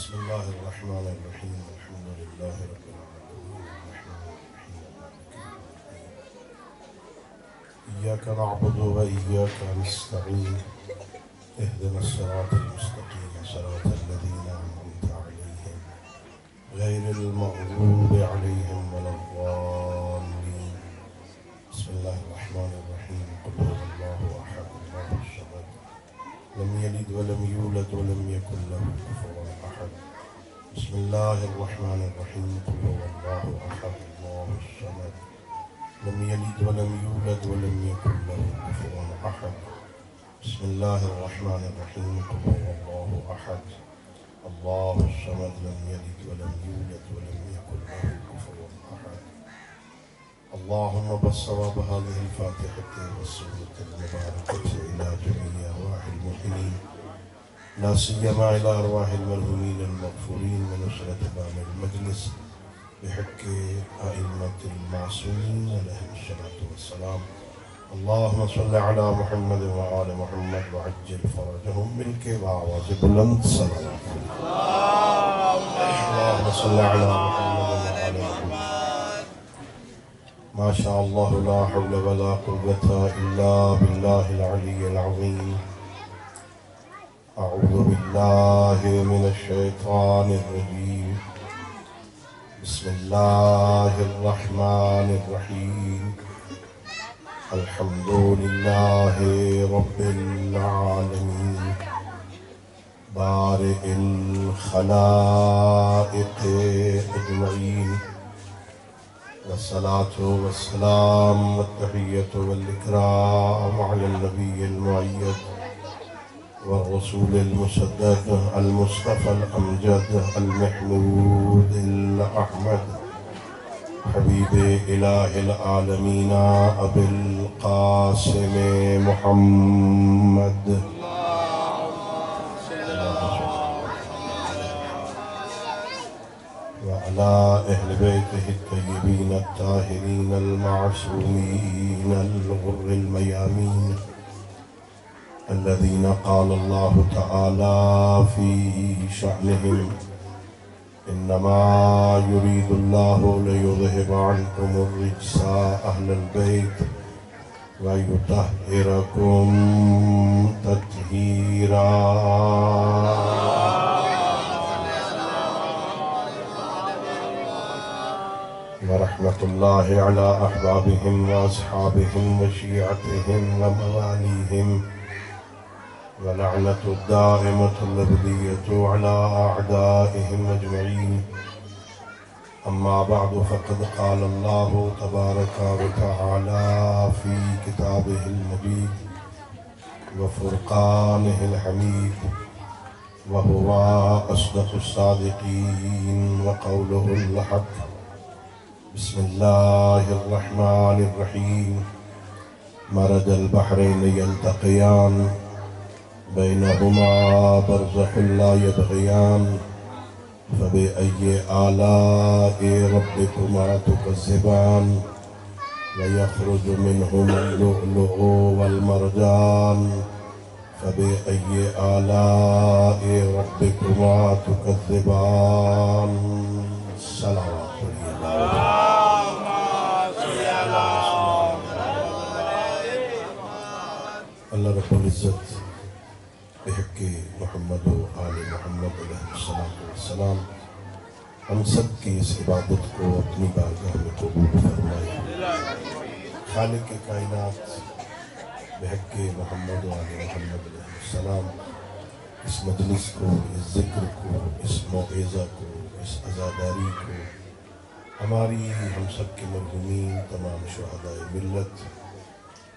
بسم الله الرحمن الرحيم الحمد لله رب العالمين الرحمن الرحيم مالك يوم الدين إياك نعبد وإياك نستعين اهدنا الصراط المستقيم صراط الذين أنعمت عليهم غير المغضوب عليهم ولا الضالين بسم الله الرحمن الرحيم قل هو الله أحد الله الصمد لم يلد ولم يولد ولم يكن له كفوا أحد بسم الله الرحمن الرحيم قل هو الله أحد الله الصمد لم يلد ولم يولد ولم يكن له كفوا أحد بسم الله الرحمن الرحيم قل هو الله أحد الله الصمد لم يلد ولم يولد ولم يكن له كفوا أحد اللهم بصواب هذه الفاتحة والسورة المباركة إلى جميع أرواح المؤمنين لا سيما إلى أرواح المرحومين المغفورين ونصرة باب المجلس بحق أئمة المعصومين عليهم الصلاة والسلام اللهم صل على محمد وآل محمد وعجل فرجهم ملك وعواز بلند صلوات اللهم صل على محمد وآل محمد ما شاء الله لا حول ولا قوة إلا بالله العلي العظيم أعوذ بالله من الشيطان الرجيم بسم الله الرحمن الرحيم الحمد لله رب العالمين بارئ الخلائق أجمعين والصلاة والسلام والتحية والإكرام على النبي المؤيد والرسول المسدد المصطفى الأمجد المحمود الأحمد حبيب إله العالمين أبي القاسم محمد وعلى أهل بيته الطيبين الطاهرين المعصومين الغر الميامين الذين قال الله تعالى في شأنهم إنما يريد الله ليذهب عنكم الرجس أهل البيت ويطهركم تطهيرا ورحمة الله على أحبابهم وأصحابهم وشيعتهم ومواليهم ولعنة الدائمة الأبدية على أعدائهم أجمعين أما بعد فقد قال الله تبارك وتعالى في كتابه المجيد وفرقانه الحميد وهو أصدق الصادقين وقوله الحق بسم الله الرحمن الرحيم مرج البحرين يلتقيان بينهما برزخ لا يبغيان فبأي آلاء ربكما تكذبان ويخرج منهما اللؤلؤ والمرجان فبأي آلاء ربكما تكذبان صلوات اللہ رب العزت بحق محمد و آل محمد علیہ السلام ہم سب کی اس عبادت کو اپنی بارگاہ میں قبول فرمائے خالق کائنات بحق محمد و آل محمد علیہ السلام اس مجلس کو اس ذکر کو اس موعظہ کو اس عزاداری کو ہماری ہم سب کے مرحومین تمام شہداء ملت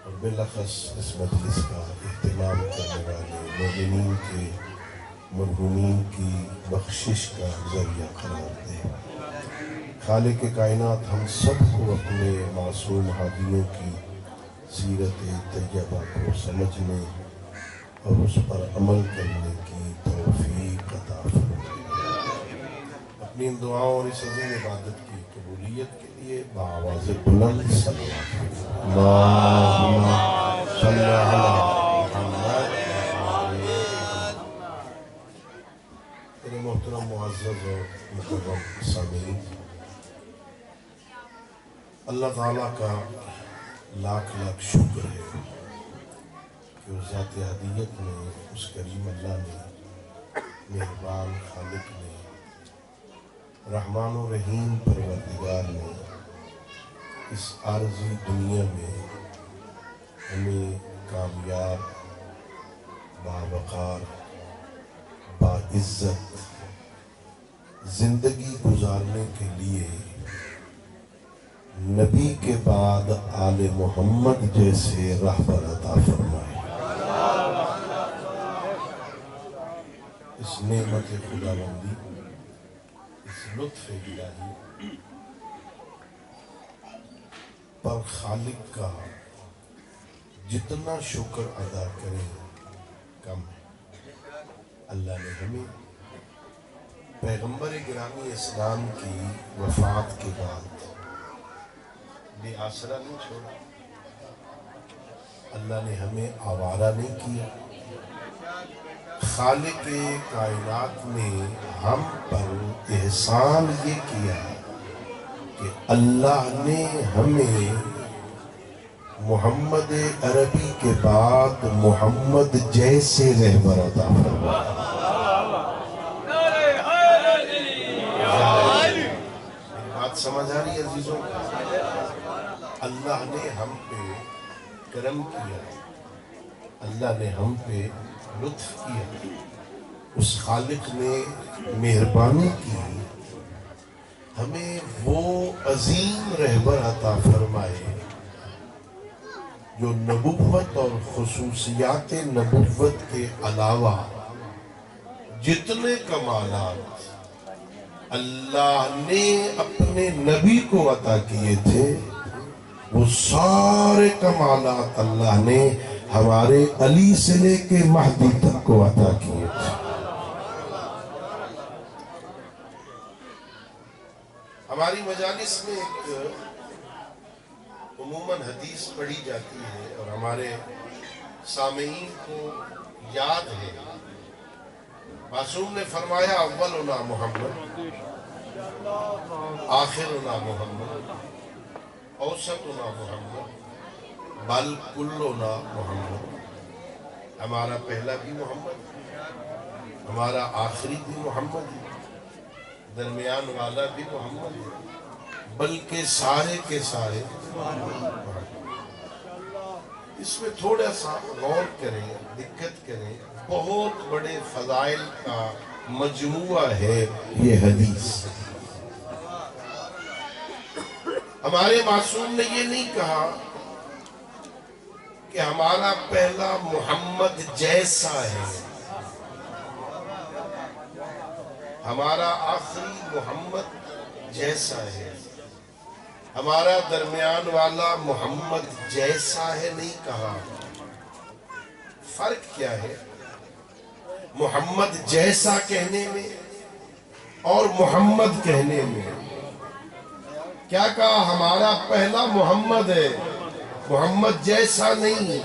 اور بالاخص اس مجلس کا اہتمام کرنے والے مومنین کے مرحومین کی بخشش کا ذریعہ قرار دے خالق کائنات ہم سب کو اپنے معصوم ہادیوں کی سیرت طیبہ کو سمجھنے اور اس پر عمل کرنے کی توفیق عطا فرمائے اپنی ان دعاؤں اور اس عظیم عبادت کی قبولیت کے لیے بآواز بلند صلوات اللہم صلی علی محمد محترم معزز اور مکرم سامعین، اللہ تعالیٰ کا لاکھ لاکھ شکر ہے کہ اس ذات ہدیت میں، اس کریم اللہ نے، مہربان خالق نے، رحمان و رحیم پروردگار نے اس عارضی دنیا میں ہمیں کامیاب، باوقار، باعزت زندگی گزارنے کے لیے نبی کے بعد آل محمد جیسے رہبر عطا فرمائے۔ اس نعمت خداوندی، اس لطف الہی پر خالق کا جتنا شکر ادا کریں کم ہے۔ اللہ نے ہمیں پیغمبر گرامی اسلام کی وفات کے بعد بے آسرا نہیں چھوڑا، اللہ نے ہمیں آوارہ نہیں کیا۔ خالق کائنات نے ہم پر احسان یہ کیا کہ اللہ نے ہمیں محمد عربی کے بعد محمد جیسے رہبر عطا فرمایا۔ بات سمجھ آ رہی ہے عزیزوں؟ اللہ نے ہم پہ کرم کیا، اللہ نے ہم پہ لطف کیا، اس خالق نے مہربانی کی، ہمیں وہ عظیم رہبر عطا فرمائے جو نبوت اور خصوصیات نبوت کے علاوہ جتنے کمالات اللہ نے اپنے نبی کو عطا کیے تھے، وہ سارے کمالات اللہ نے ہمارے علی سے لے کے مہدی تک کو عطا کیے تھے۔ ہماری مجالس میں ایک عموماً حدیث پڑھی جاتی ہے اور ہمارے سامعین کو یاد ہے۔ معصوم نے فرمایا اولنا محمد، آخرنا محمد، اوسطنا محمد، بل کلنا محمد۔ ہمارا پہلا بھی محمد، ہمارا آخری بھی محمد ہے، درمیان والا بھی محمد ہے، بلکہ سارے کے سارے محمد۔ اس میں تھوڑا سا غور کریں، دقت کریں، بہت بڑے فضائل کا مجموعہ ہے یہ حدیث۔ ہمارے معصوم نے یہ نہیں کہا کہ ہمارا پہلا محمد جیسا ہے، ہمارا آخری محمد جیسا ہے، ہمارا درمیان والا محمد جیسا ہے، نہیں کہا۔ فرق کیا ہے محمد جیسا کہنے میں اور محمد کہنے میں؟ کیا کہا؟ ہمارا پہلا محمد ہے، محمد جیسا نہیں۔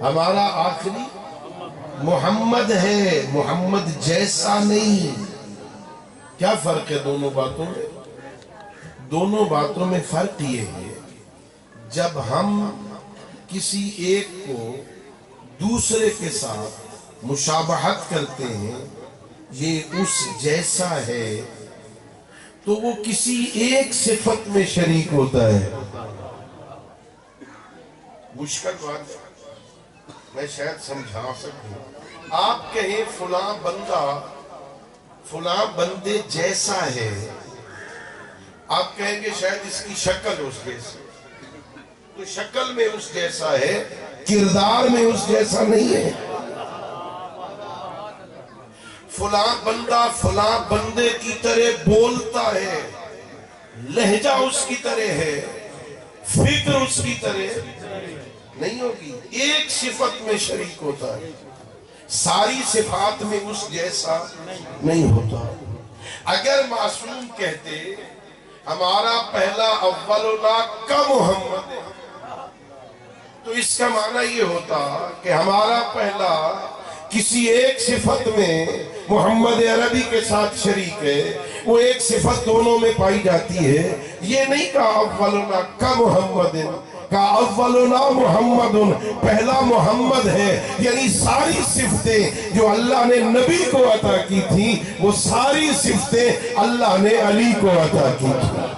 ہمارا آخری محمد ہے، محمد جیسا نہیں۔ کیا فرق ہے دونوں باتوں میں؟ دونوں باتوں میں فرق یہ ہے، جب ہم کسی ایک کو دوسرے کے ساتھ مشابہت کرتے ہیں، یہ اس جیسا ہے، تو وہ کسی ایک صفت میں شریک ہوتا ہے۔ مشکل بات میں شاید سمجھا سکوں۔ آپ کہیں فلاں بندہ فلاں بندے جیسا ہے، آپ کہیں گے شاید اس کی شکل اس جیسی، تو شکل میں اس جیسا ہے، کردار میں اس جیسا نہیں ہے۔ فلاں بندہ فلاں بندے کی طرح بولتا ہے، لہجہ اس کی طرح ہے، فکر اس کی طرح نہیں ہوگی، ایک صفت میں شریک ہوتا ہے، ساری صفات میں اس جیسا نہیں ہوتا۔ اگر معصوم کہتے ہمارا پہلا اولنا کا محمد ہے، تو اس کا معنی یہ ہوتا کہ ہمارا پہلا کسی ایک صفت میں محمد عربی کے ساتھ شریک ہے، وہ ایک صفت دونوں میں پائی جاتی ہے. یہ نہیں کہا اولنا کا محمد، کا اولنا محمد، پہلا محمد ہے. یعنی ساری صفتیں جو اللہ نے نبی کو عطا کی تھی وہ ساری صفتیں اللہ نے علی کو عطا کی تھی.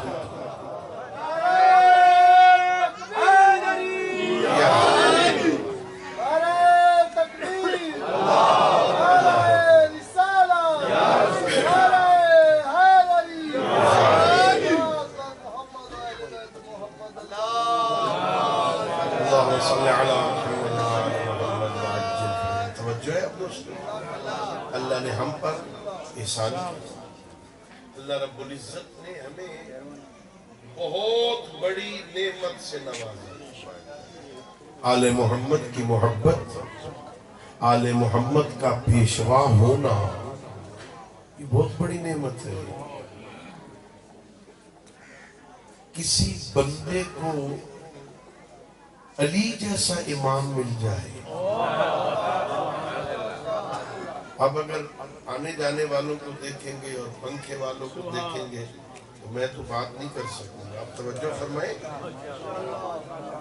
اللہ نے ہم پر احسان کیا. اللہ رب العزت نے ہمیں بہت بڑی نعمت سے نوازا. آل محمد کی محبت، آل محمد کا پیشوا ہونا، یہ بہت بڑی نعمت ہے. کسی بندے کو علی جیسا امام مل جائے. اب اگر آنے جانے والوں کو دیکھیں گے اور پنکھے والوں کو دیکھیں گے تو میں تو بات نہیں کر سکوں گا. آپ توجہ فرمائیں.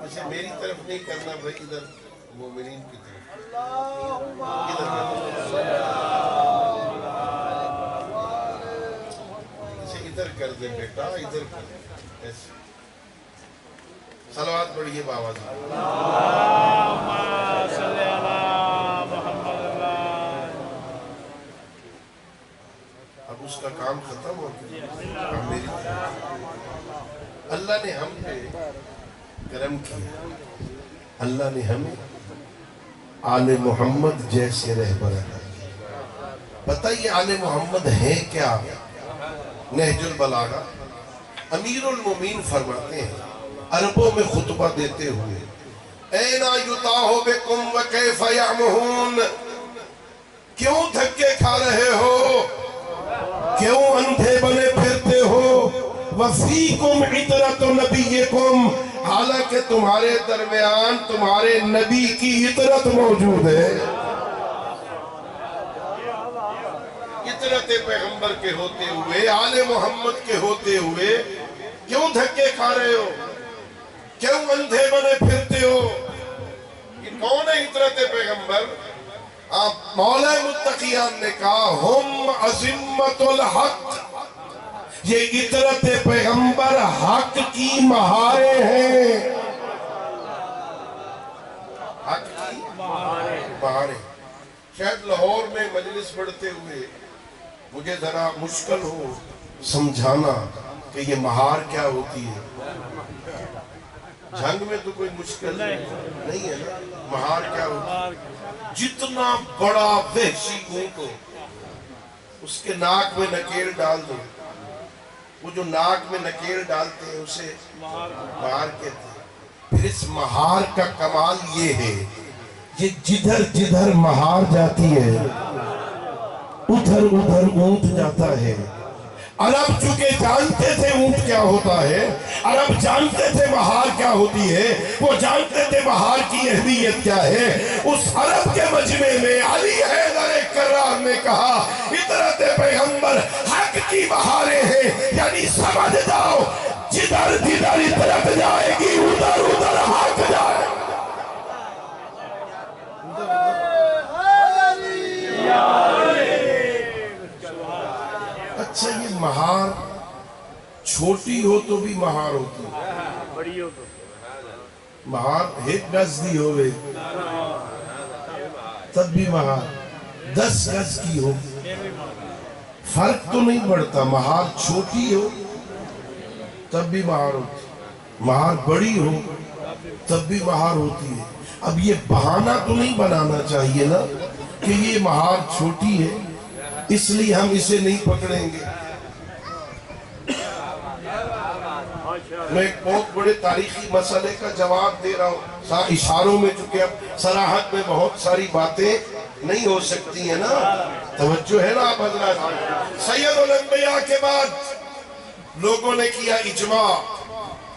اسے میری طرف نہیں کرنا بھائی، ادھر مومنین کی طرف. اسے ادھر کر دے بیٹا، ادھر کر دے. ایسے صلوات پڑھیے بابا جی. اب اس کا کام ختم ہو گیا. اب میری اللہ نے ہم پہ کرم کیا. اللہ نے ہمیں آل محمد جیسے رہبر عطا کیا. بتائیے آل محمد ہے کیا؟ نہج البلاغہ امیر المومنین فرماتے ہیں عربوں میں خطبہ دیتے ہوئے، اینا یطاہو بکم وکیف یعمہون، کیوں دھکے کھا رہے ہو، کیوں اندھے بنے پھرتے ہو، وفیکم عطرت نبیکم، حالانکہ تمہارے درمیان تمہارے نبی کی عطرت موجود ہے. عطرت پیغمبر کے ہوتے ہوئے، آل محمد کے ہوتے ہوئے کیوں دھکے کھا رہے ہو، کیوں اندھے بنے پھرتے ہو؟ یہ کون ہے عطرت پیغمبر؟ آپ مولا متقیان نے کہا ہم عظمت الحق، یہ عطرت پیغمبر حق کی مہاریں ہیں. حق کی مہاریں. شاید لاہور میں مجلس پڑھتے ہوئے مجھے ذرا مشکل ہو سمجھانا کہ یہ مہار کیا ہوتی ہے. جنگ میں تو کوئی مشکل نہیں ہے نا. مہار کیا ہوتی ہے؟ جتنا بڑا وحشی اونٹ ہو اس کے ناک میں نکیل ڈال دو، وہ جو ناک میں نکیل ڈالتے ہیں اسے مہار کہتے ہیں. پھر اس مہار کا کمال یہ ہے، یہ جدھر جدھر مہار جاتی ہے ادھر ادھر اونٹ جاتا ہے. عرب چونکہ جانتے تھے اونٹ کیا ہوتا ہے، عرب جانتے تھے مہار کیا ہوتی ہے، وہ جانتے تھے مہار کی اہمیت کیا ہے. اس عرب کے مجمع میں علی حیدر کرار نے کہا عطرت پیغمبر حق کی مہاریں ہیں. یعنی سمجھ جاؤ جدھر جدھر عطرت جائے گی ادھر ادھر حق جائے. اچھا یہ مہار چھوٹی ہو تو بھی مہار ہوتی ہے، مہار ایک گز دی ہوئے تب بھی مہار 10 گز کی ہو فرق تو نہیں پڑتا. مہار چھوٹی ہو تب بھی مہار ہوتی، مہار بڑی ہو تب بھی مہار ہوتی ہے. اب یہ بہانہ تو نہیں بنانا چاہیے نا کہ یہ مہار چھوٹی ہے اس لیے ہم اسے نہیں پکڑیں گے. میں ایک بہت بڑے تاریخی مسئلے کا جواب دے رہا ہوں اشاروں میں، چونکہ اب صراحت میں بہت ساری باتیں نہیں ہو سکتی ہیں نا. توجہ ہے نا آپ حضرات. سید الانبیاء کے بعد لوگوں نے کیا اجماع،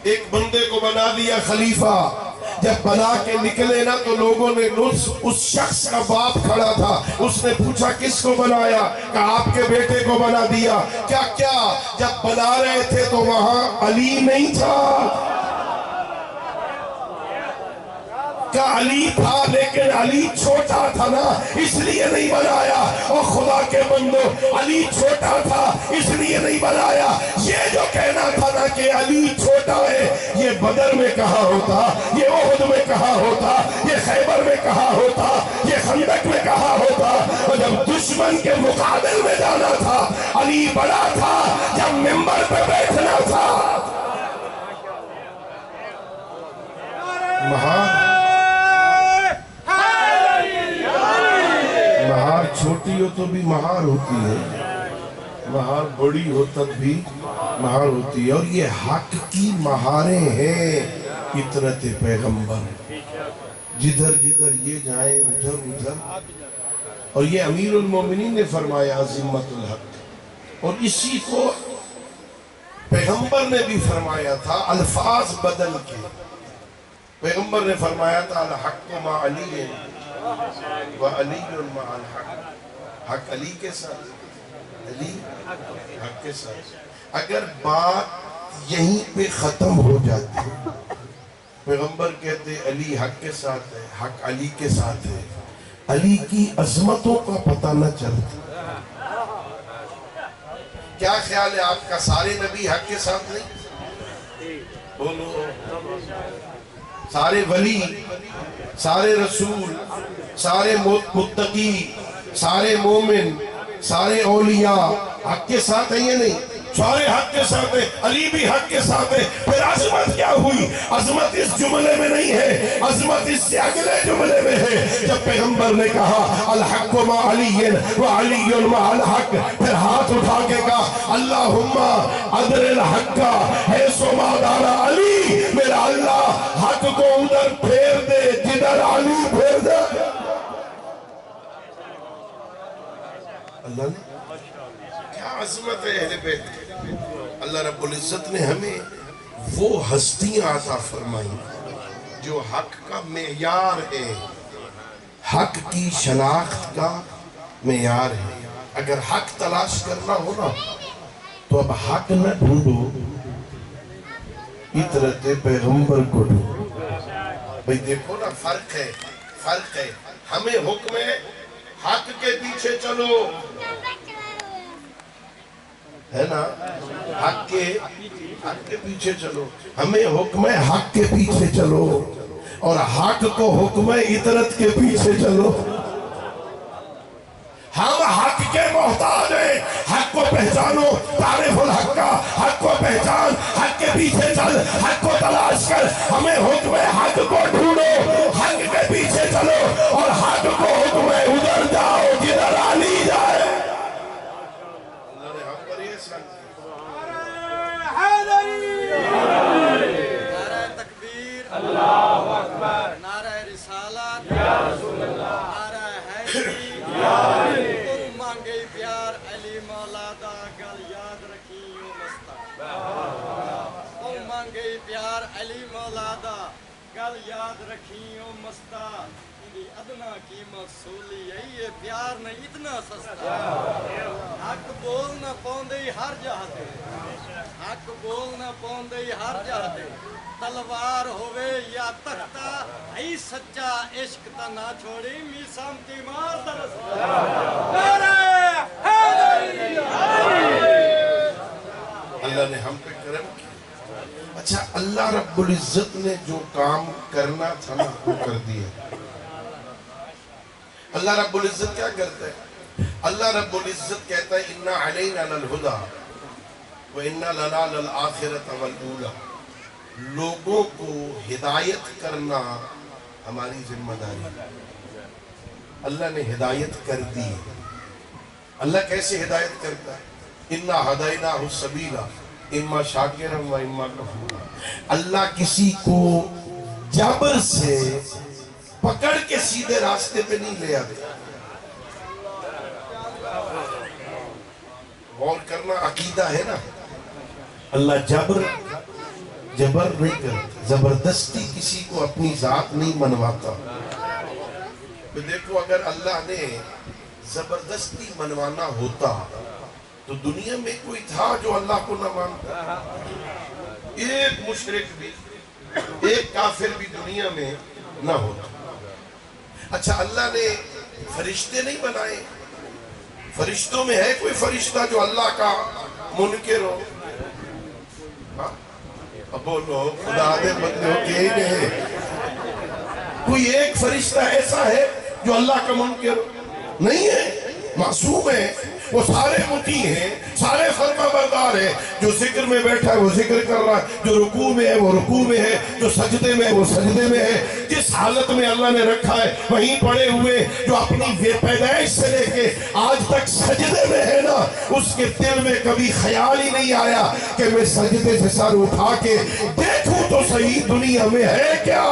ایک بندے کو بنا دیا خلیفہ. جب بنا کے نکلے نا تو لوگوں نے اس شخص کا باپ کھڑا تھا، اس نے پوچھا کس کو بنایا؟ کہا آپ کے بیٹے کو بنا دیا۔ کیا جب بنا رہے تھے تو وہاں علی نہیں تھا؟ کیا علی تھا؟ لیکن علی چھوٹا تھا نا، اس لیے نہیں بنایا۔ اور خدا کے بندو، علی چھوٹا تھا اس لیے نہیں بنایا۔ یہ جو کہنا تھا نا کہ علی چھوٹا ہے، یہ بدر میں کہا ہوتا، یہ احد میں کہا ہوتا، یہ خیبر میں کہا ہوتا، یہ خندق میں کہا ہوتا۔ اور جب دشمن کے مقابل میں جانا تھا، علی بڑا تھا، جب منبر پہ بیٹھنا تھا۔ مہار چھوٹی ہو تو بھی مہار ہوتی ہے، مہار بڑی ہو تب بھی مہار ہوتی ہے۔ اور یہ حق کی مہاریں ہیں فطرت پیغمبر، جدھر جدھر یہ جائیں ادھر ادھر۔ اور یہ امیر المومنین نے فرمایا عظمت الحق، اور اسی کو پیغمبر نے بھی فرمایا تھا الفاظ بدل کے۔ پیغمبر نے فرمایا تھا الحق مع علی وعلی مع الحق، حق علی کے ساتھ، علی حق کے ساتھ۔ اگر بات یہیں پہ ختم ہو جاتی، پیغمبر کہتے علی حق کے ساتھ ہے، حق علی کے ساتھ ہے، علی کی عظمتوں کا پتہ نہ چلتا۔ کیا خیال ہے آپ کا؟ سارے نبی حق کے ساتھ نہیں؟ بولو، سارے ولی، سارے رسول، سارے متقی، سارے مومن، سارے اولیاء حق کے ساتھ ہیں یا نہیں؟ سارے حق کے ساتھ ہیں، علی بھی حق کے ساتھ ہے۔ پھر عظمت کیا ہوئی؟ عظمت اس جملے میں نہیں ہے، عظمت اس سے اگلے جملے میں ہے۔ جب پیغمبر نے کہا الحق مع علی وعلی مع الحق، پھر ہاتھ اٹھا کے کہا اللہم ادر الحق حیث ما دار علی، میرا اللہ حق کو ادھر پھیر دے جدھر علی پھیر دے۔ اللہ نے کیا عظمت ہے اہل بیت۔ اللہ رب العزت نے ہمیں وہ ہستیاں عطا فرمائی جو حق کا معیار ہے، حق کی شناخت کا معیار ہے۔ اگر حق تلاش کرنا ہو نا تو اب حق نہ ڈھونڈو، فطرت پیغمبر کو ڈھونڈو۔ بھئی دیکھو نا، فرق ہے، فرق ہے۔ ہمیں حکم ہے حق کے پیچھے چلو، ہے نا، حق کے پیچھے چلو۔ ہمیں حکم ہے حق کے پیچھے چلو، اور حق کو حکم ہے اطرت کے پیچھے چلو۔ ہم حق کے محتاج ہیں، حق کو پہچانو، تعریف الحق کا، حق کو پہچان، حق کے پیچھے چل، حق کو تلاش کر۔ ہمیں حکم ہے حق کو ڈھونڈو، حق کے پیچھے چلو، اور حق کو حکم ہے ادھر جاؤ جدھر علی جائے۔ اللہ نے ہم پر یہ نعرہ تکبیر، اللہ اکبر، نعرہ رسالت، یا رسول اللہ، نعرہ حیدری، یا علی، تم مانگے پیار علی مولا دا، گل یاد رکھیو مستا۔ تم مانگے پیار علی مولا دا، گل یاد رکھیو مستا۔ ادنا قیمت سولی ہے، یہ پیار نہیں اتنا سستا۔ حق بولنا پوندے ہر جہتے، حق بولنا پوندے ہر جہتے، تلوار ہوئے یا تختہ، ای سچا عشق تا نہ چھوڑی، میسام کی مار درستا۔ اللہ نے ہم پہ کرم کیا۔ اچھا، اللہ رب العزت نے جو کام کرنا تھا نا وہ کر دیا۔ اللہ رب العزت کیا کرتا ہے؟ اللہ رب العزت کہتا ہے اِنَّا عَلَيْنَا لَلْهُدَى وَإِنَّا لَنَا لَلْآخِرَةَ وَالْأُولَى۔ لوگوں کو ہدایت کرنا ہماری ذمہ داری ہے۔ اللہ نے ہدایت کر دی۔ اللہ کیسے ہدایت کرتا ہے؟ اِنَّا هَدَيْنَاهُ السَّبِيلَ اِمَّا شَاكِرًا وَإِمَّا كَفُورًا۔ اللہ کسی کو جبر سے پکڑ کے سیدھے راستے پہ نہیں لے آتے۔ غور کرنا عقیدہ ہے نا۔ اللہ جبر نہیں کرتا، زبردستی کسی کو اپنی ذات نہیں منواتا۔ تو دیکھو اگر اللہ نے زبردستی منوانا ہوتا تو دنیا میں کوئی تھا جو اللہ کو نہ مانتا؟ ایک مشرک بھی، ایک کافر بھی دنیا میں نہ ہوتا۔ اچھا اللہ نے فرشتے نہیں بنائے؟ فرشتوں میں ہے کوئی فرشتہ جو اللہ کا منکر ہو؟ اب بولو خدا دے بندے ہو کہ ہی نہیں، کوئی ایک فرشتہ ایسا ہے جو اللہ کا منکر ہو؟ نہیں ہے، معصوم ہے، وہ سارے مطیع ہیں، سارے فرما بردار ہیں۔ جو ذکر میں بیٹھا ہے وہ ذکر کر رہا ہے، جو رکوع میں ہے وہ رکوع میں ہے، جو سجدے میں ہے وہ سجدے میں ہے۔ جس حالت میں اللہ نے رکھا ہے وہیں پڑے ہوئے، جو اپنی پیدائش سے لے کے آج تک سجدے میں ہے نا، اس کے دل میں کبھی خیال ہی نہیں آیا کہ میں سجدے سے سر اٹھا کے دیکھوں تو صحیح دنیا میں ہے کیا۔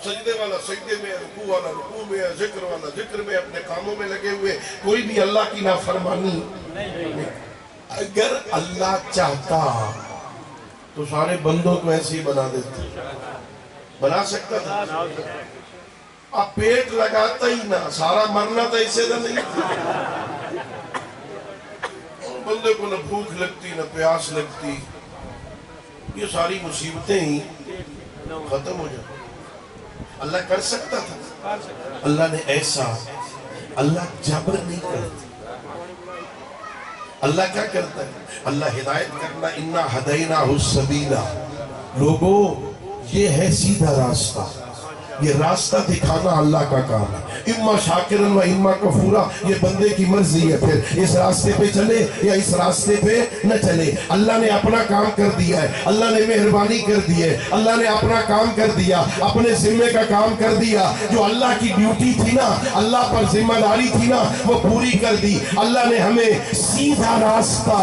سجدے والا سجدے میں، رکوع والا رکوع میں، ذکر والا ذکر میں، اپنے کاموں میں لگے ہوئے، کوئی بھی اللہ کی نافرمانی نہیں۔ اگر اللہ چاہتا تو سارے بندوں کو ایسے ہی بنا دیتا، بنا سکتا تھا؟ اب پیٹ لگاتا ہی نہ، سارا مرنا تھا اسے نہ نہیں تھا۔ بندے کو نہ بھوک لگتی نہ پیاس لگتی، یہ ساری مصیبتیں ہی ختم ہو جاتی۔ اللہ کر سکتا تھا، اللہ نے ایسا، اللہ جبر نہیں کرتا۔ اللہ کیا کرتا ہے؟ اللہ ہدایت کرنا، اِنَّا هَدَيْنَاهُ السَّبِيلَ، لوگوں یہ ہے سیدھا راستہ، یہ راستہ دکھانا اللہ کا کام ہے۔ اما شاکرن و اما کفورا، یہ بندے کی مرضی ہے، پھر اس راستے پہ چلے یا اس راستے پہ نہ چلے۔ اللہ نے اپنا کام کر دیا ہے، اللہ نے مہربانی کر دی ہے، اللہ نے اپنا کام کر دیا، اپنے ذمے کا کام کر دیا۔ جو اللہ کی ڈیوٹی تھی نا، اللہ پر ذمہ داری تھی نا، وہ پوری کر دی۔ اللہ نے ہمیں سیدھا راستہ،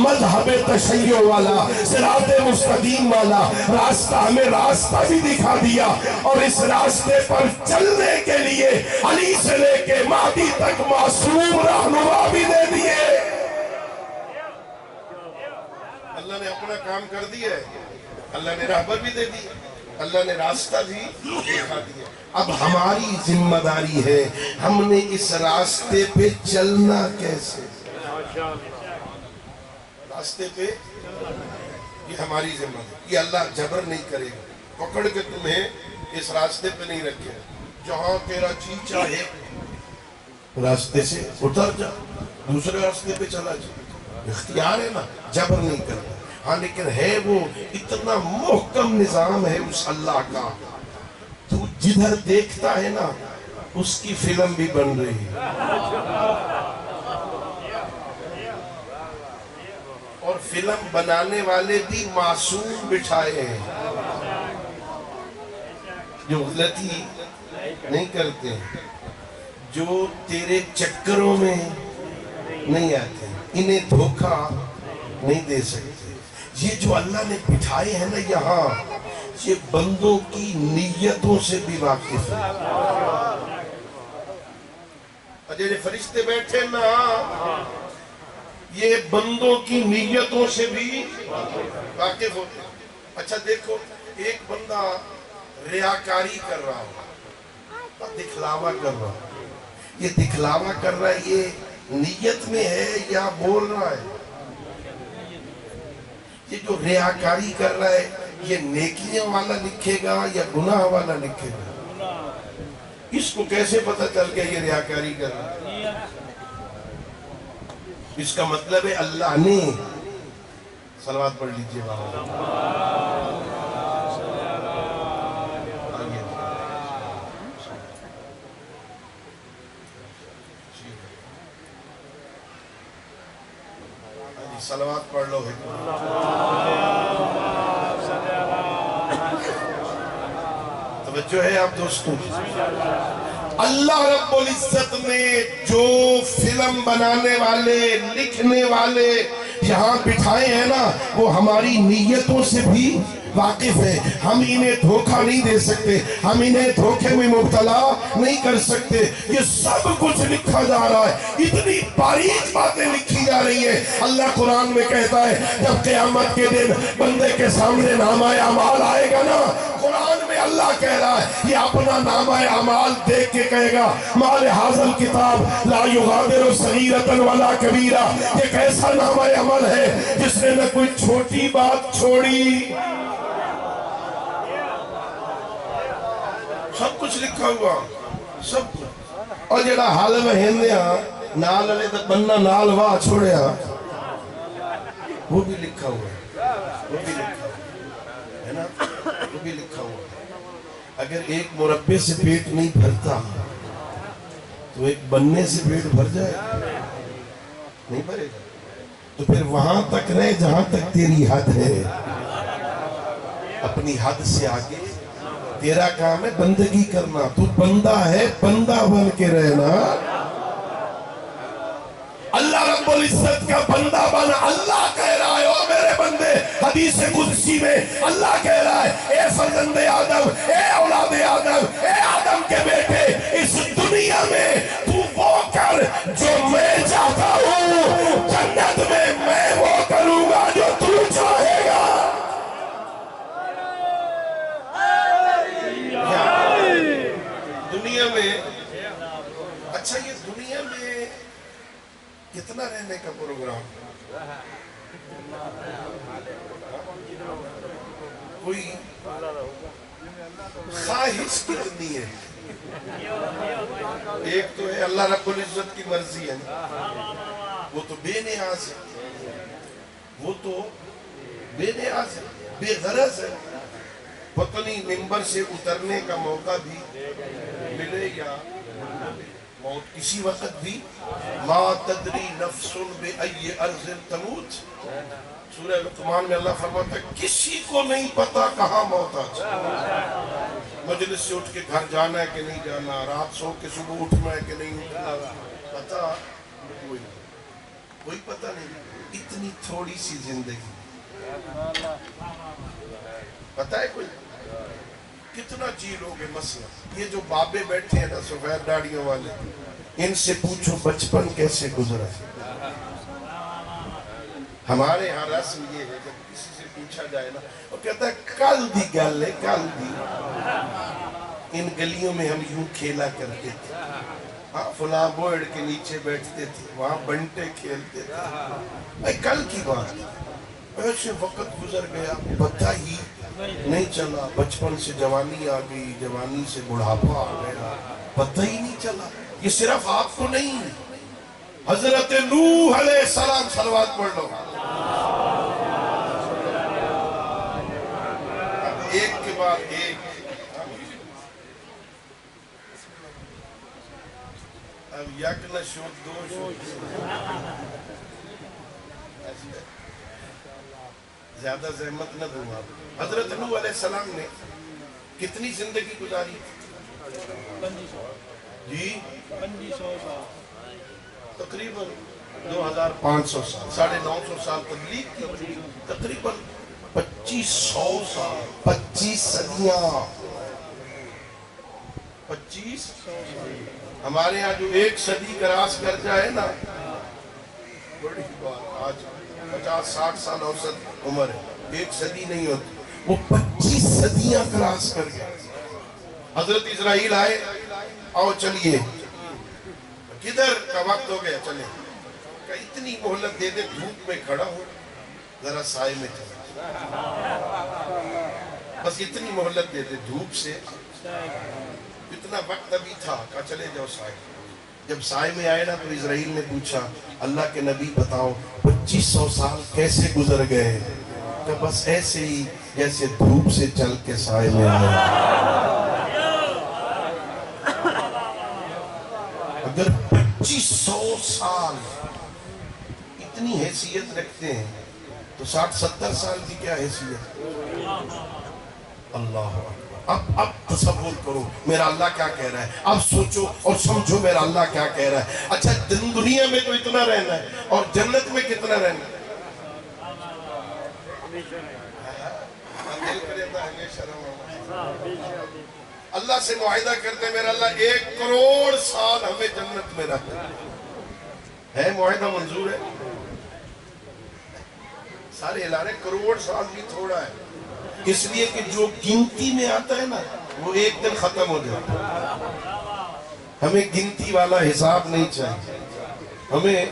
مذہب تشیع والا، صراط مستقیم والا راستہ، ہمیں راستہ بھی دکھا دیا، اور اس راستے پر چلنے کے لیے علی سے لے کے مہدی تک معصوم رہنما بھی دے دیے۔ اللہ نے اپنا کام کر دیا ہے، اللہ نے رہبر بھی دے دی، اللہ نے راستہ بھی دکھا دیا۔ اب ہماری ذمہ داری ہے ہم نے اس راستے پہ چلنا کیسے۔ راستے پہ یہ ہماری ذمہ داری، یہ اللہ جبر نہیں کرے گا، پکڑ کے تمہیں اس راستے پہ نہیں رکھے، جہاں تیرا جی چاہے راستے سے اتر جا، دوسرے راستے پہ چلا جا، اختیار ہے نا، جبر نہیں کرتا۔ ہاں لیکن ہے وہ اتنا محکم نظام ہے اس اللہ کا، تو جدھر دیکھتا ہے نا اس کی فلم بھی بن رہی ہے، اور فلم بنانے والے بھی معصوم بٹھائے ہیں جو غلطی نہیں کرتے، جو تیرے چکروں میں نہیں آتے، انہیں دھوکہ نہیں دے سکتے۔ یہ جو اللہ نے بٹھائے ہیں نا یہاں، یہ بندوں کی نیتوں سے بھی واقف ہے۔ جو فرشتے بیٹھے نا، یہ بندوں کی نیتوں سے بھی واقف ہوتے ہیں۔ اچھا دیکھو، ایک بندہ ریاکاری کر رہا ہو، دکھلاوا کر رہا ہو، یہ دکھلاوا کر رہا ہے، یہ نیت میں ہے یا بول رہا ہے؟ یہ جو ریاکاری کر رہا ہے، یہ نیکیاں والا لکھے گا یا گناہ والا لکھے گا؟ اس کو کیسے پتہ چل گیا یہ ریاکاری کر رہا ہے؟ اس کا مطلب ہے اللہ نے، صلوات پڑھ لیجئے بابا، صلوات پڑھ لو۔ توجہ ہے آپ دوستوں، اللہ رب العزت نے جو فلم بنانے والے، لکھنے والے یہاں بٹھائے ہیں نا، وہ ہماری نیتوں سے بھی واقف ہے، ہم انہیں دھوکہ نہیں دے سکتے، ہم انہیں دھوکے میں مبتلا نہیں کر سکتے۔ یہ سب کچھ لکھا جا رہا ہے، اتنی باریک باتیں لکھی جا رہی ہیں۔ اللہ قرآن میں کہتا ہے جب قیامت کے دن بندے کے سامنے نامہ اعمال آئے گا نا، قرآن میں اللہ کہہ رہا ہے یہ اپنا نامہ اعمال دیکھ کے کہے گا مال حاضر کتاب لا یغادر صغیرۃ ولا کبیرہ۔ یہ کیسا نامہ عمل ہے جس نے نہ کوئی چھوٹی بات چھوڑی، سب کچھ لکھا ہوا، سب کچھ۔ اور جڑا حال میں ہندیا نال علیہ تو بننا نال واہ چھوڑیا، وہ بھی لکھا ہوا ہے، وہ بھی لکھا ہوا ہے نا، وہ بھی لکھا ہوا ہے۔ اگر ایک مربے سے پیٹ نہیں بھرتا تو ایک بننے سے پیٹ بھر جائے، نہیں بھرے گا۔ تو پھر وہاں تک رہے جہاں تک تیری حد ہے، اپنی حد سے آگے تیرا کام ہے بندگی کرنا۔ تو بندہ ہے، بندہ بن کے رہنا، اللہ رب العزت کا بندہ بن۔ اللہ کہہ رہا ہے او میرے بندے، حدیث قدسی میں اللہ کہہ رہا ہے اے فرزند آدم، اے اولاد آدم، اے آدم کے بیٹے، اس دنیا میں تو وہ کر جو میں چاہتا ہوں، جنت میں وہ کروں گا جو تو چاہے گا۔ دنیا میں اچھا، یہ دنیا میں کتنا رہنے کا پروگرام؟ کوئی خواہش کتنی ہے؟ ایک تو ہے اللہ رب العزت کی مرضی ہے، وہ تو بے نیاز ہے، وہ تو بے نیاز ہے، بے غرض ہے۔ پتہ نہیں ممبر سے اترنے کا موقع بھی ملے یا موت کسی وقت بھی۔ ما تدری نفس بأی ارض تموت، سورہ لقمان میں اللہ فرماتا ہے کسی کو نہیں پتا کہاں موت آ جائے۔ مجلس سے اٹھ کے گھر جانا ہے کہ نہیں جانا، رات سو کے صبح اٹھنا ہے کہ نہیں اٹھنا، پتا کوئی پتہ نہیں۔ اتنی تھوڑی سی زندگی، پتا ہے کوئی کتنا جی لوگے؟ مسئلہ یہ جو بابے بیٹھے ہیں نا سفید داڑیوں والے، ان سے پوچھو بچپن کیسے گزرا۔ ہمارے ہاں رسم یہ ہے جب کسی سے پوچھا جائے نا، وہ کہتا ہے کل دی گل ہے، کل دی، ان گلیوں میں ہم یوں کھیلا کرتے تھے، ہاں فلاں بوڑ کے نیچے بیٹھتے تھے، وہاں بنٹے کھیلتے تھے، کل کی بات، ایسے وقت گزر گیا پتہ ہی نہیں چلا۔ بچپن سے جوانی آ گئی، جوانی سے بڑھاپا آ گیا، پتہ ہی نہیں چلا۔ یہ صرف آپ کو نہیں، حضرت نوح علیہ السلام، صلوات پڑھ لو، ایک کے بعد ایک، اب یک نہ شد دو شد، زیادہ زحمت نہ دوں آپ۔ حضرت نوح علیہ السلام نے کتنی زندگی گزاری؟ جی تقریباً 2500 سال، 950 سال تبلیغ کی، تقریباً 2500 سال، 25 صدیاں، 25 ہمارے ہاں جو ایک صدی کراس کر جائے نا، بڑی بات، آج 50-60 سال اوسط عمر ہے، ایک صدی نہیں ہوتی، وہ 25 صدیاں کراس کر گئے۔ حضرت اسرائیل آئے، آؤ چلیے، کدھر کا وقت ہو گیا، چلیں، کہ اتنی مہلت دے دے، دھوپ میں کھڑا ہو، ذرا سائے میں چلا، بس اتنی مہلت دے دے، دھوپ سے اتنا وقت ابھی تھا، کہا چلے جاؤ سائے۔ جب سائے میں آئے نا تو اسرائیل نے پوچھا اللہ کے نبی بتاؤ 2500 سال کیسے گزر گئے؟ کہ بس ایسے ہی جیسے دھوپ سے چل کے سائے میں آئے۔ اگر 2500 سال اتنی حیثیت رکھتے ہیں تو 60-70 سال کی کیا حیثیت؟ اللہ اب تصور کرو میرا اللہ کیا کہہ رہا ہے، اب سوچو اور سمجھو میرا اللہ کیا کہہ رہا ہے۔ اچھا دنیا میں تو اتنا رہنا ہے اور جنت میں کتنا رہنا ہے؟ دل کرتا ہمیشہ رہوں. اللہ سے معاہدہ کرتے ہیں میرا اللہ 1 کروڑ سال ہمیں جنت میں رکھ. ہے معاہدہ منظور ہے؟ سارے اعلان کروڑ سال بھی تھوڑا ہے، اس لیے کہ جو گنتی میں آتا ہے نا وہ ایک دن ختم ہو جاتا ہے. ہمیں گنتی والا حساب نہیں چاہیے، ہمیں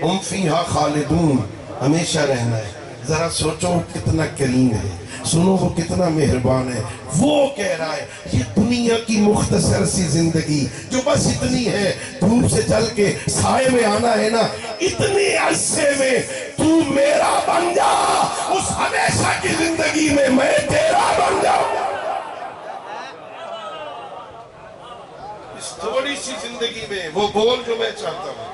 ہم فیہا خالدون ہمیشہ رہنا ہے. ذرا سوچو کتنا کریم ہے، سنو وہ کتنا مہربان ہے. وہ کہہ رہا ہے یہ دنیا کی مختصر سی زندگی جو بس اتنی ہے، دھوپ سے چل کے سائے میں آنا ہے نا، اتنی عرصے میں تو میرا بن جا، اس ہمیشہ کی زندگی میں میں تیرا بن جاؤں. اس تھوڑی سی زندگی میں وہ بول جو میں چاہتا ہوں.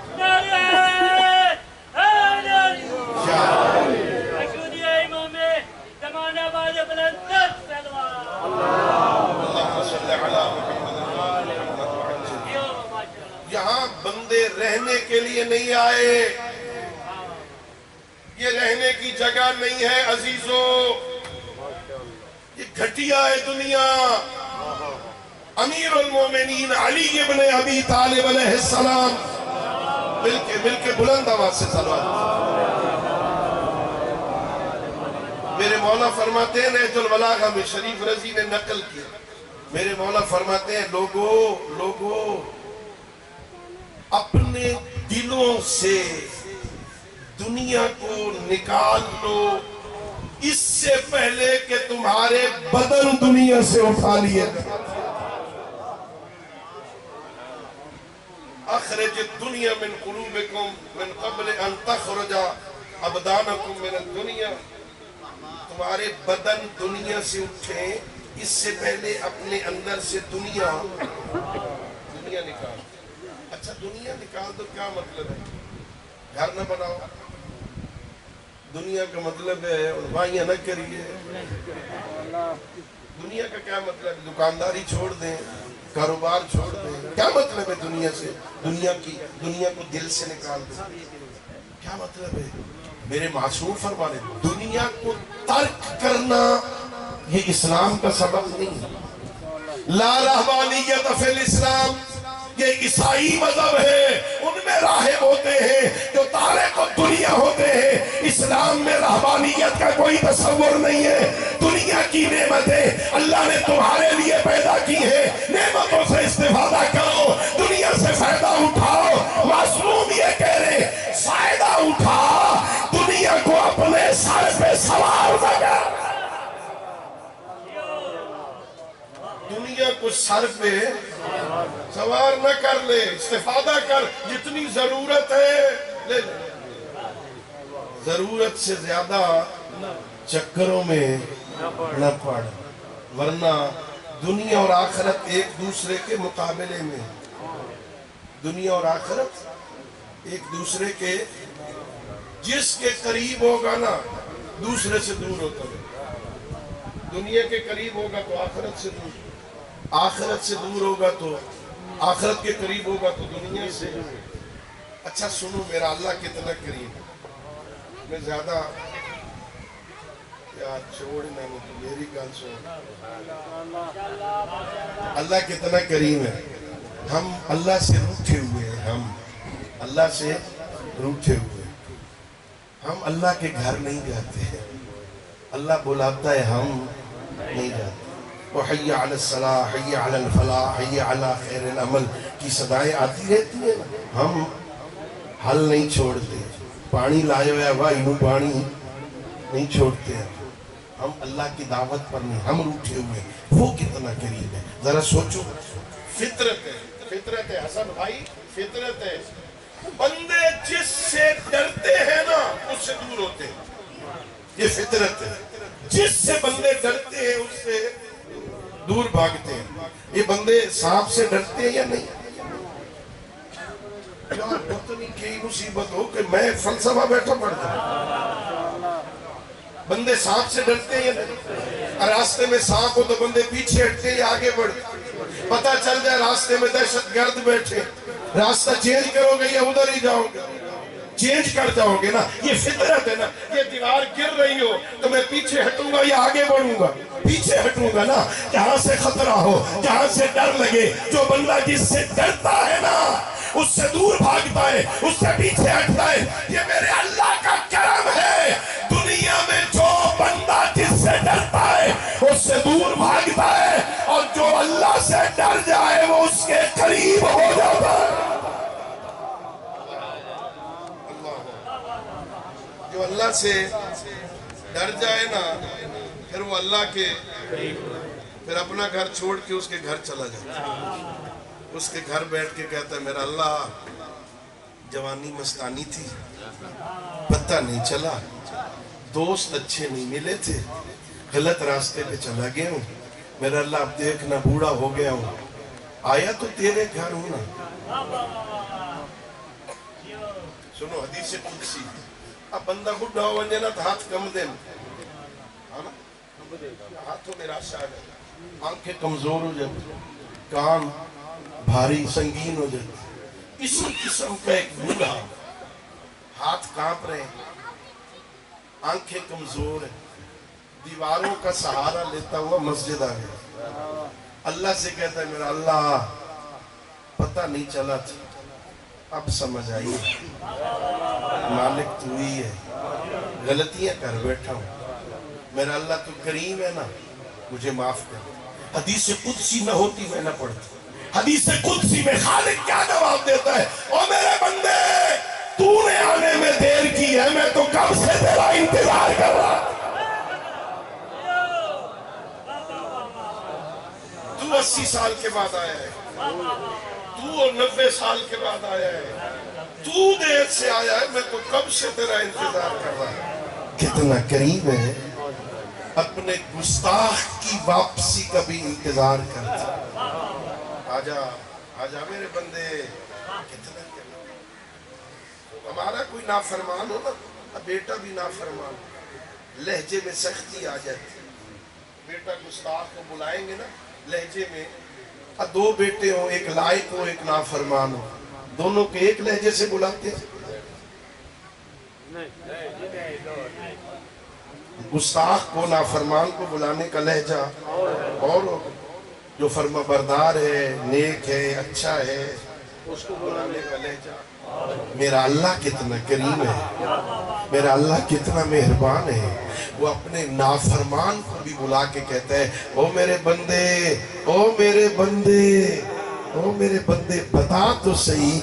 یہاں بندے رہنے کے لیے نہیں آئے، یہ رہنے کی جگہ نہیں ہے عزیزو، یہ گھٹیا ہے دنیا. امیر المومنین علی ابن ابی طالب علیہ السلام مل کے بلند آواز سے صلوات. میرے مولا فرماتے ہیں نہج البلاغہ میں شریف رضی نے نقل کیا، میرے مولا فرماتے ہیں لوگو اپنے دلوں سے دنیا کو نکال لو اس سے پہلے کہ تمہارے بدن دنیا سے اٹھا لیے. اخرج الدنیا من قلوبکم من قبل ان تخرج ابدانکم من الدنیا. تمہارے بدن دنیا سے اٹھیں اس سے پہلے اپنے اندر سے دنیا نکال. اچھا دنیا نکال دو کیا مطلب ہے؟ گھر نہ بناؤ، دنیا کا مطلب ہے علمائیاں نہ کریے. دنیا کا کیا مطلب ہے؟ دکانداری چھوڑ دیں، کاروبار چھوڑ دیں. کیا مطلب ہے دنیا سے؟ دنیا کو دل سے نکال دیں. کیا مطلب ہے؟ میرے معصوم فرمانے دنیا کو ترک کرنا یہ اسلام کا سبق نہیں. لا رہبانیت فی الاسلام، یہ عیسائی مذہب ہے، ان میں راہب ہوتے ہیں جو تارک و دنیا ہوتے ہیں. اسلام میں رہبانیت کا کوئی تصور نہیں ہے. دنیا کی نعمتیں اللہ نے تمہارے لیے پیدا کی ہیں، نعمتوں سے استفادہ کرو، دنیا سے فائدہ اٹھاؤ. معصوم یہ کہہ رہے فائدہ اٹھا، دنیا کو اپنے سر پہ سوار نہ کر. دنیا کو سر پہ سوار نہ کر لے، استفادہ کر، جتنی ضرورت ہے لے. ضرورت سے زیادہ چکروں میں نہ پڑ، ورنہ دنیا اور آخرت ایک دوسرے کے مقابلے میں. دنیا اور آخرت ایک دوسرے کے، جس کے قریب ہوگا نا دوسرے سے دور ہوتا ہے. دنیا کے قریب ہوگا تو آخرت سے دور، آخرت سے دور ہوگا تو آخرت کے قریب ہوگا تو دنیا سے. اچھا سنو میرا اللہ کتنا قریب ہے. میں زیادہ یار چھوڑنا نہیں، میری گل سن. اللہ کتنا قریب ہے. ہم اللہ سے روٹھے ہوئے ہیں، ہم اللہ سے روٹھے ہوئے. ہم اللہ کے گھر نہیں جاتے ہیں، اللہ بلاتا ہے ہم نہیں جاتے. وحی علی الصلاح، حی علی الفلاح، حی علی خیر العمل کی صدائیں آتی رہتی ہیں. ہم حل نہیں چھوڑتے. پانی لائے ہوئے بھائی نو پانی نہیں چھوڑتے ہیں. ہم اللہ کی دعوت پر نہیں، ہم روٹھے ہوئے. وہ کتنا قریب ہے ذرا سوچو. فطرت ہے، فطرت ہے حسن بھائی، فطرت ہے. بندے جس سے ڈرتے ہیں نا اس سے دور ہوتے ہیں. یہ فطرت ہے. جس سے بندے ڈرتے ہیں اس سے دور بھاگتے ہیں. یہ بندے سانپ سے ڈرتے ہیں یا نہیں؟ یار پتہ نہیں کئی مصیبت ہو کہ میں فلسفہ بیٹھا پڑتا ہوں. بندے سانپ سے ڈرتے ہیں یا نہیں؟ راستے میں سانپ ہو تو بندے پیچھے ہٹتے یا آگے بڑھتے؟ پتہ چل جائے راستے میں دہشت گرد بیٹھے، راستہ چینج کرو گے یا ادھر ہی جاؤ گے؟ چینج کر جاؤ گے نا، یہ فطرت ہے نا، یہ دیوار گر رہی ہو تو میں پیچھے ہٹوں گا یا آگے بڑھوں گا؟ پیچھے ہٹوں گا نا، جہاں سے خطرہ ہو، جہاں سے ڈر لگے. جو بندہ جس سے ڈرتا ہے نا اس سے دور بھاگتا ہے، اس سے پیچھے ہٹتا ہے. یہ میرے اللہ کا کرم ہے. دنیا میں جو بندہ جس سے ڈرتا ہے اس سے دور بھاگتا ہے، اور جو اللہ سے ڈر جائے وہ اس کے قریب ہو جاتا ہے. جو اللہ سے ڈر جائے نا پھر وہ اللہ کے پھر اپنا گھر چھوڑ کے اس کے گھر چلا جاتا ہے. اس کے گھر بیٹھ کے کہتا ہے میرا اللہ جوانی مستانی تھی، پتہ نہیں چلا، دوست اچھے نہیں ملے تھے، غلط راستے پہ چلا گیا ہوں. میرا اللہ اب دیکھنا بوڑھا ہو گیا ہوں، آیا تو تیرے گھر ہوں نا. سنو حدیث قدسی، اب بندہ بڑھا ہو ونجے نا تو ہاتھ کم دیں، ہاتھوں میں راشا ہے، آنکھیں کمزور ہو جاتی، کان بھاری سنگین ہو جاتی. اسی قسم کا ایک بوڑھا، ہاتھ کانپ رہے ہیں، آنکھیں کمزور ہیں، دیواروں کا سہارا لیتا ہوا مسجد آ گیا. اللہ سے کہتا ہے میرا اللہ پتہ نہیں چلا تھا، اب سمجھ آئی، مالک تو ہی ہے، غلطیاں کر بیٹھا ہوں. میرا اللہ تو کریم ہے نا، مجھے معاف کر. حدیث قدسی نہ ہوتی میں نہ پڑھتا. حدیث قدسی میں خالق کیا جواب دیتا ہے؟ او میرے بندے تو نے آنے میں دیر کی ہے، میں تو کب سے تیرا انتظار کر رہا. تو 80 سال کے بعد آیا ہے، تو 90 سال کے بعد آیا ہے، تو دیر سے آیا ہے، میں تو کب سے تیرا انتظار کر رہا ہے. کتنا کریم ہے، اپنے گستاخ کی واپسی کا بھی انتظار کرتا. آجا میرے بندے. کتنا کریم. ہمارا کوئی نافرمان ہو نا، بیٹا بھی نافرمان، لہجے میں سختی آ جاتی. بیٹا گستاخ کو بلائیں گے نا لہجے میں، دو بیٹے ہوں، ایک لائق ہو ایک نافرمان ہو، دونوں کے ایک لہجے سے بلاتے ہیں. گستاخ کو نافرمان کو بلانے کا لہجہ اور جو فرما بردار ہے، نیک ہے، اچھا ہے، اس کو بلانے کا لہجہ. میرا اللہ کتنا کریم ہے، میرا اللہ کتنا مہربان ہے. وہ اپنے نافرمان کو بھی بلا کے کہتا ہے او میرے بندے، او میرے بندے، او میرے بندے، بتا تو صحیح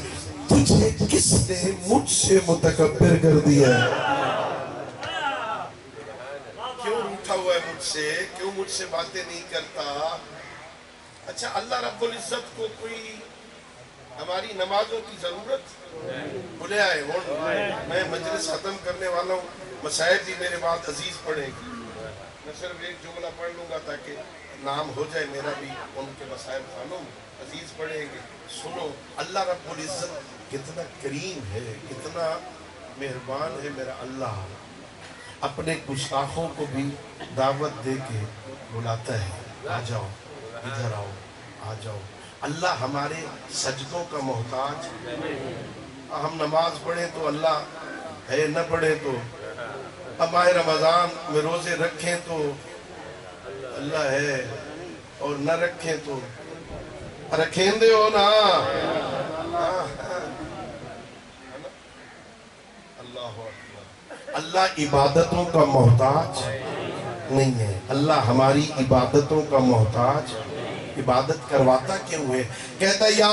تجھے کس نے مجھ سے متکبر کر دیا ہے؟ کیوں روٹھا ہوا ہے مجھ سے؟ کیوں مجھ سے باتیں نہیں کرتا؟ اچھا اللہ رب العزت کو کوئی ہماری نمازوں کی ضرورت بلے آئے ہوں. میں مجلس ختم کرنے والا ہوں، مسائل بھی میرے بعد عزیز پڑھیں گے. میں صرف ایک جملہ پڑھ لوں گا تاکہ نام ہو جائے میرا بھی ان کے مسائل خانوں میں. عزیز پڑھیں گے. سنو اللہ رب العزت کتنا کریم ہے، کتنا مہربان ہے. میرا اللہ اپنے گستاخوں کو بھی دعوت دے کے بلاتا ہے، آ جاؤ ادھر آؤ، آ جاؤ. اللہ ہمارے سجدوں کا محتاج. ہم نماز پڑھیں تو اللہ ہے، نہ پڑھیں تو. اب ماہ رمضان میں روزے رکھیں تو اللہ ہے، اور نہ رکھیں تو رکھیں دے ہو نا. اللہ عبادتوں کا محتاج نہیں ہے. اللہ ہماری عبادتوں کا محتاج. عبادت کرواتا کیوں ہے؟ کہتا یا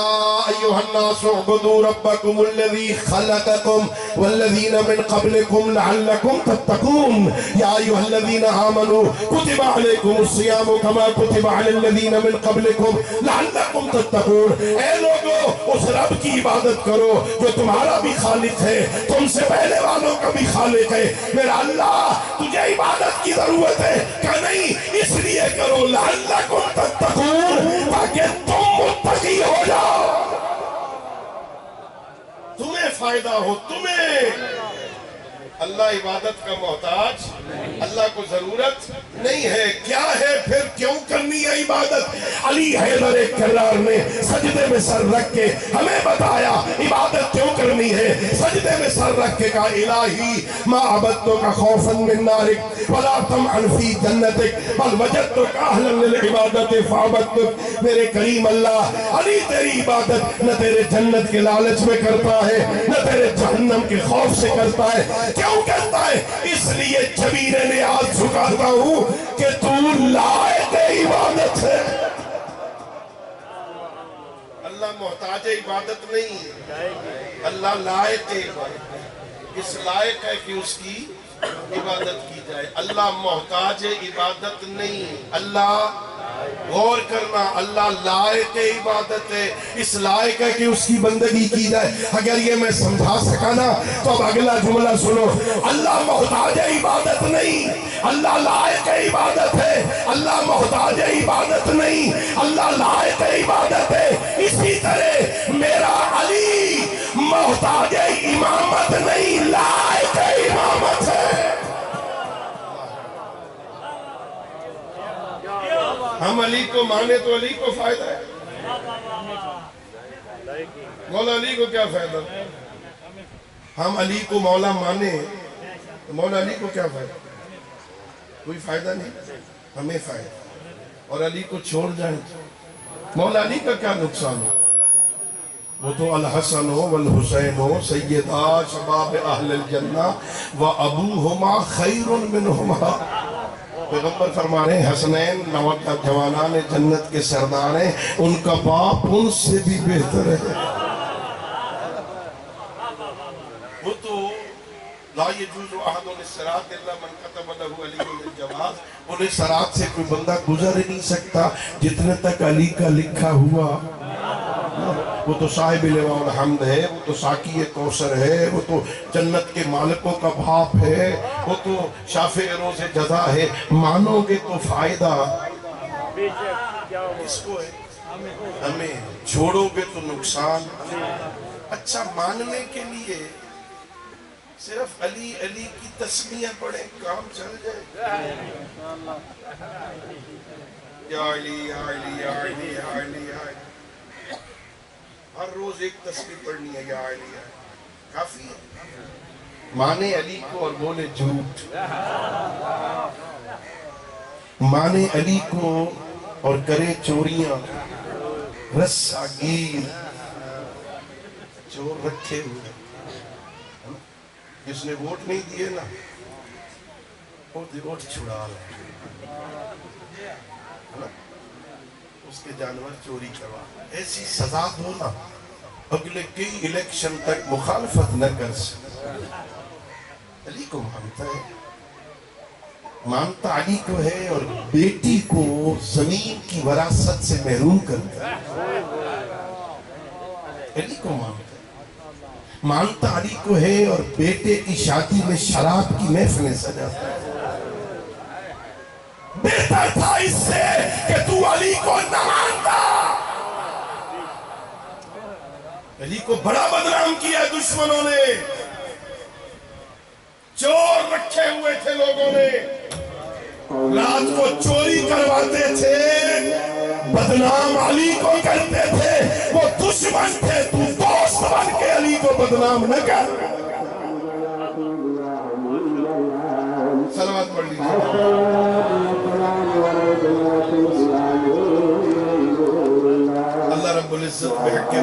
ایوہ الناس اعبدوا ربکم الذی خلقکم والذین من قبلکم لعلکم تتقون یا ایوہ الذین آمنوا کتب علیکم الصیام کما کتب علی الذین من قبلکم لعلکم تتقون. اے لوگو اس رب کی عبادت کرو جو تمہارا بھی خالق ہے، تم سے پہلے والوں کا بھی خالق ہے. میرا اللہ تجھے عبادت کی ضرورت ہے کہ نہیں؟ اس لیے کرو لعلکم تتقون، تاکہ تم متقی ہو جاؤ، تمہیں فائدہ ہو. تمہیں اللہ عبادت کا محتاج اللہ کو ضرورت نہیں ہے. کیا ہے پھر کیوں کرنی ہے عبادت؟ علی حیدر کرار نے سجدے میں سر رکھ کے ہمیں بتایا عبادت کیوں کرنی ہے. سجدے میں سر رکھ کے کہا الہی ما عبدتک خوفا من نارک ولا طمعا فی جنتک بل وجدتک اہلا للعبادت فعبدتک. میرے کریم اللہ، علی تیری عبادت نہ تیرے جنت کے لالچ میں کرتا ہے نہ تیرے جہنم کے خوف سے کرتا ہے. کیوں کرتا ہے؟ اس لیے جبیرے نے ہاتھ جھکاتا ہوں کہ تو لائق عبادت ہے. اللہ محتاج عبادت نہیں ہے، اللہ لائق عبادت ہے. اس لائق ہے کہ اس کی عبادت کی جائے. اللہ محتاج عبادت نہیں، اللہ غور کرنا، اللہ لائق عبادت ہے. اس لائق ہے کہ اس کی بندگی کی جائے. اگر یہ میں سمجھا سکا نا تو اب اگلا جملہ سنو. اللہ محتاج عبادت نہیں، اللہ لائق عبادت ہے. اللہ محتاج عبادت نہیں، اللہ لائق عبادت ہے. اسی طرح میرا علی محتاج امامت نہیں، لائق امامت ہے. ہم علی کو مانے تو علی کو فائدہ ہے، مولا علی کو کیا فائدہ؟ ہم علی کو مولا مانے تو مولا علی کو کیا فائدہ؟ کوئی فائدہ نہیں، ہمیں فائدہ. اور علی کو چھوڑ جائیں مولا علی کا کیا نقصان ہو؟ وہ تو الحسن والحسین سیدا شباب اہل الجنہ وابوہما خیر منہما. پیغمبر فرما رہے ہیں حسنین جوانان جنت کے سردار ہیں، ان کا باپ ان سے بھی بہتر ہے. وہ تو لا یجوز احد الصراط الا من كتب له علی الجواز. انہیں صراط سے کوئی بندہ گزر ہی نہیں سکتا جتنے تک علی کا لکھا ہوا. وہ تو صاحب لواء الحمد ہے، وہ تو ساقی کوثر ہے، وہ تو جنت کے مالکوں کا باپ ہے، وہ تو شافع روز جزا ہے. مانو گے تو فائدہ کس کو ہے؟ ہمیں. چھوڑو گے تو نقصان. اچھا ماننے کے لیے صرف علی علی کی تسمیہ پڑھیں کام چل جائے. یا علی یا علی یا علی یا علی یا علی. ہر روز ایک تسبیح پڑھنی ہے یا علی یا علی کافی ہے. مانے علی کو اور بولے جھوٹ. مانے علی کو اور کرے چوریاں. رسا گیر چور رکھے ہوئے. جس نے ووٹ نہیں دیے نا ووٹ چھڑا رہے ہیں، اس کے جانور چوری کروا. ایسی سزا دو نا اگلے کئی الیکشن تک مخالفت نہ کر سکے. علی کو مانتا ہے، مانتا علی کو ہے اور بیٹی کو زمین کی وراثت سے محروم کرتا ہے. علی کو مانتا ہے، مانتا علی کو ہے اور بیٹے کی شادی میں شراب کی محفلیں سجاتا ہے. بہتر تھا اس سے کہ تو علی کو نہ مانتا. علی کو بڑا بدنام کیا دشمنوں نے. چور رکھے ہوئے تھے لوگوں نے، رات کو چوری کرواتے تھے، بدنام علی کو کرتے تھے. وہ دشمن تھے، تو دوست بن کے علی کو بدنام نہ کر. صلوات پڑھ لیجیے. اللہ رب العزت بحق